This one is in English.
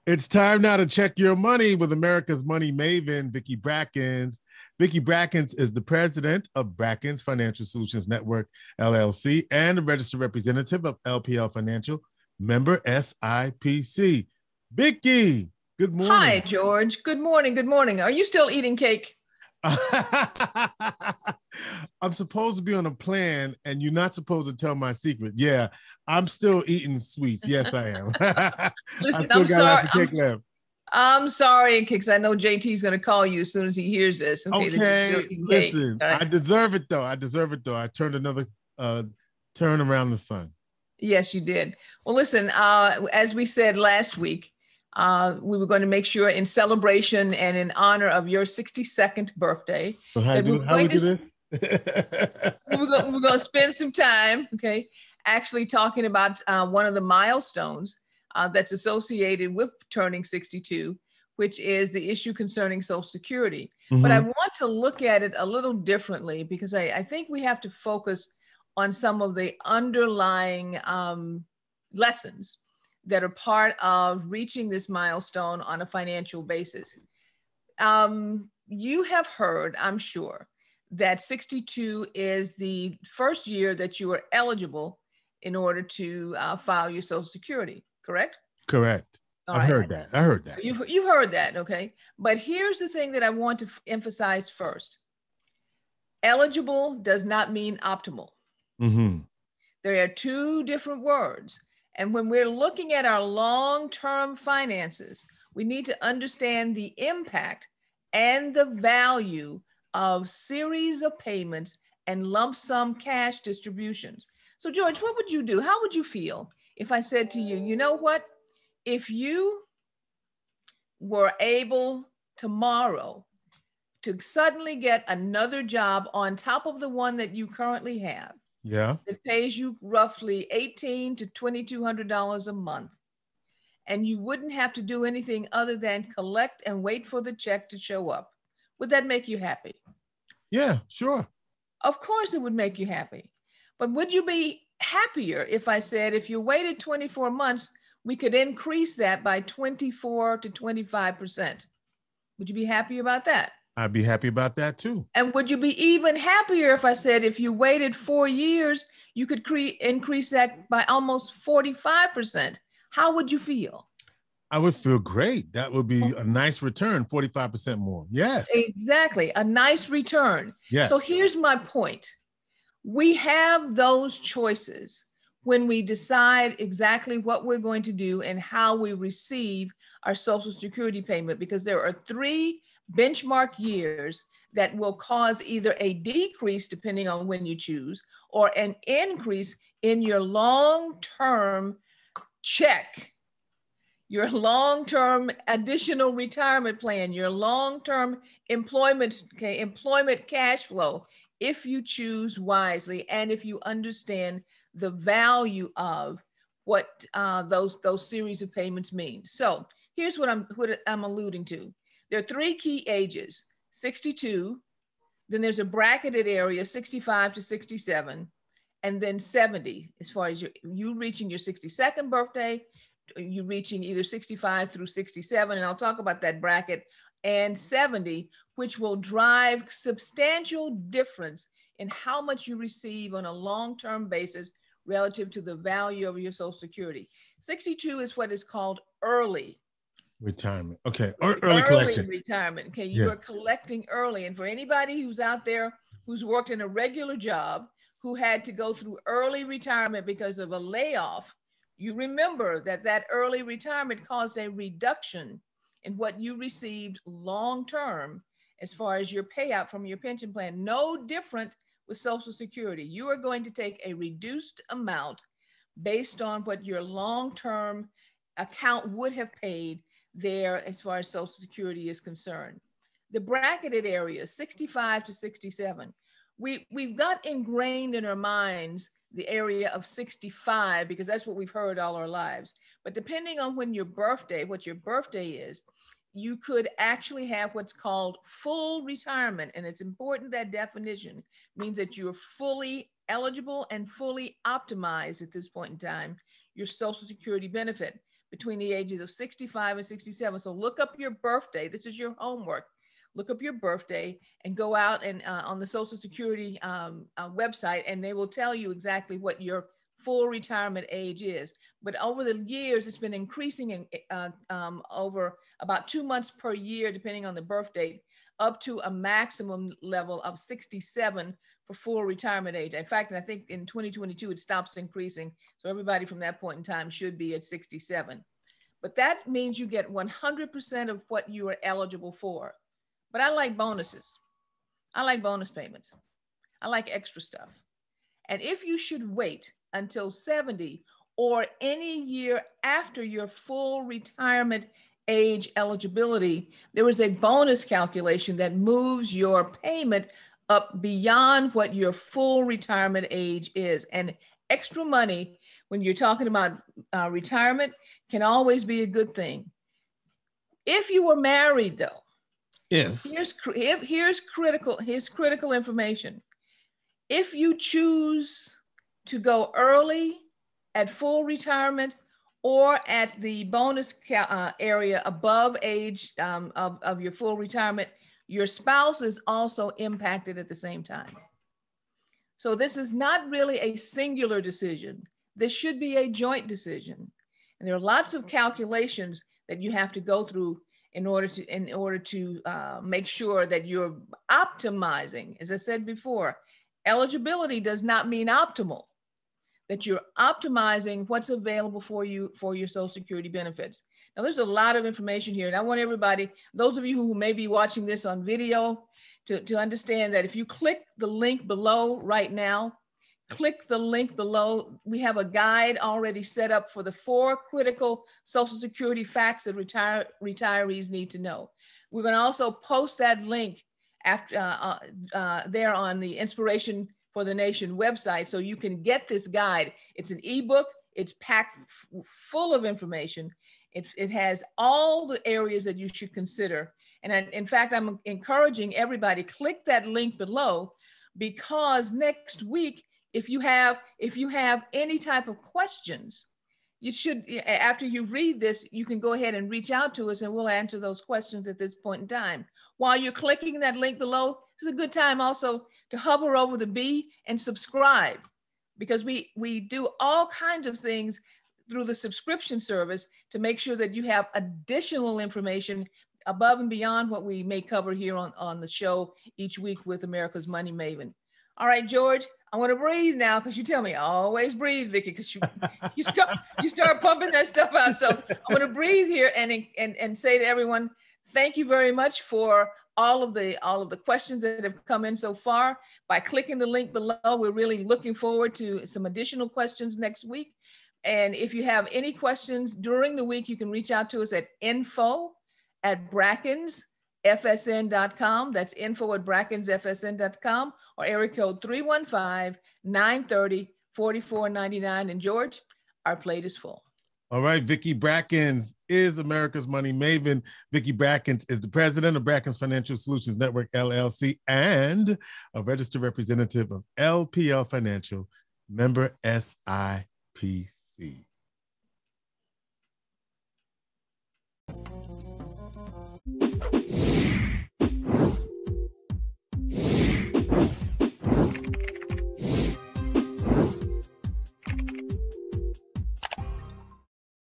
It's time now to check your money with America's money maven, Vicki Brackens. Vicki Brackens is the president of Brackens Financial Solutions Network, LLC, and a registered representative of LPL Financial, member SIPC. Vicki, good Hi, morning. George. Good morning. Good morning. Are you still eating cake? I'm supposed to be on a plan, and you're not supposed to tell my secret. Yeah, I'm still eating sweets. Yes, I am. I Listen, still got lots of cake left. I'm sorry, because I know JT's going to call you as soon as he hears this. Okay, that you're still Okay, eating cake. listen, All right. I deserve it though. I deserve it though. I turned another turn around the sun. Yes, you did. Well, listen, as we said last week, we were going to make sure in celebration and in honor of your 62nd birthday So that how we do this? we're going to spend some time, okay, actually talking about one of the milestones that's associated with turning 62, which is the issue concerning Social Security. But I want to look at it a little differently because I think we have to focus on some of the underlying lessons that are part of reaching this milestone on a financial basis. You have heard, I'm sure, that 62 is the first year that you are eligible in order to file your Social Security, correct? Correct. All I've right. heard that. I heard that. You've heard that, okay? But here's the thing that I want to emphasize first. Eligible does not mean optimal. There are two different words. And when we're looking at our long-term finances, we need to understand the impact and the value of series of payments and lump sum cash distributions. So George, what would you do? How would you feel if I said to you, you know what? If you were able tomorrow to suddenly get another job on top of the one that you currently have, yeah, it pays you roughly $1,800 to $2,200 a month, and you wouldn't have to do anything other than collect and wait for the check to show up. Would that make you happy? Yeah, sure. Of course it would make you happy. But would you be happier if I said, if you waited 24 months, we could increase that by 24 to 25%? Would you be happy about that? I'd be happy about that too. And would you be even happier if I said, if you waited 4 years, you could increase that by almost 45%? How would you feel? I would feel great. That would be a nice return, 45% more. Yes. Exactly. A nice return. Yes. So here's my point. We have those choices when we decide exactly what we're going to do and how we receive our Social Security payment, because there are 3 benchmark years that will cause either a decrease, depending on when you choose, or an increase in your long-term check, your long-term additional retirement plan, your long-term employment cash flow, if you choose wisely and if you understand the value of what those series of payments mean. So here's what I'm alluding to. There are 3 key ages: 62, then there's a bracketed area, 65 to 67, and then 70, as far as you reaching your 62nd birthday, you reaching either 65 through 67, and I'll talk about that bracket, and 70, which will drive substantial difference in how much you receive on a long-term basis relative to the value of your Social Security. 62 is what is called early retirement. Okay. Early collection. Retirement. Okay. You are collecting early. And for anybody who's out there who's worked in a regular job, who had to go through early retirement because of a layoff, you remember that early retirement caused a reduction in what you received long-term as far as your payout from your pension plan. No different with Social Security. You are going to take a reduced amount based on what your long-term account would have paid there as far as Social Security is concerned. The bracketed area, 65 to 67, we've got ingrained in our minds the area of 65 because that's what we've heard all our lives. But depending on what your birthday is, you could actually have what's called full retirement. And it's important that definition means that you're fully eligible and fully optimized at this point in time, your Social Security benefit. between the ages of 65 and 67. So look up your birthday. This is your homework. Look up your birthday and go out and on the Social Security website, and they will tell you exactly what your full retirement age is. But over the years, it's been increasing in, over about 2 months per year, depending on the birth date, up to a maximum level of 67 for full retirement age. In fact, I think in 2022, it stops increasing. So everybody from that point in time should be at 67. But that means you get 100% of what you are eligible for. But I like bonuses. I like bonus payments. I like extra stuff. And if you should wait until 70 or any year after your full retirement age eligibility, there is a bonus calculation that moves your payment up beyond what your full retirement age is. And extra money, when you're talking about retirement, can always be a good thing. If you were married, though, here's critical information. If you choose to go early at full retirement or at the bonus area above age of your full retirement, your spouse is also impacted at the same time. So this is not really a singular decision. This should be a joint decision. And there are lots of calculations that you have to go through in order to make sure that you're optimizing. As I said before, eligibility does not mean optimal, that you're optimizing what's available for you for your Social Security benefits. Now, there's a lot of information here, and I want everybody, those of you who may be watching this on video, to understand that if you click the link below right now, click the link below. We have a guide already set up for the 4 critical Social Security facts that retirees need to know. We're going to also post that link after there on the Inspiration for the Nation website, so you can get this guide. It's an ebook. It's packed full of information. It has all the areas that you should consider. And in fact, I'm encouraging everybody, click that link below, because next week, if you have any type of questions, you should, after you read this, you can go ahead and reach out to us and we'll answer those questions at this point in time. While you're clicking that link below, it's a good time also to hover over the B and subscribe, because we do all kinds of things through the subscription service to make sure that you have additional information above and beyond what we may cover here on the show each week with America's Money Maven. All right, George, I want to breathe now, because you tell me always breathe, Vicki, because you start pumping that stuff out. So I want to breathe here and say to everyone, thank you very much for all of the questions that have come in so far. By clicking the link below, we're really looking forward to some additional questions next week. And if you have any questions during the week, you can reach out to us at info@brackensfsn.com. That's info@brackensfsn.com, or area code 315-930-4499. And George, our plate is full. All right, Vicki Brackens is America's Money Maven. Vicki Brackens is the president of Brackens Financial Solutions Network, LLC, and a registered representative of LPL Financial, member SIPC.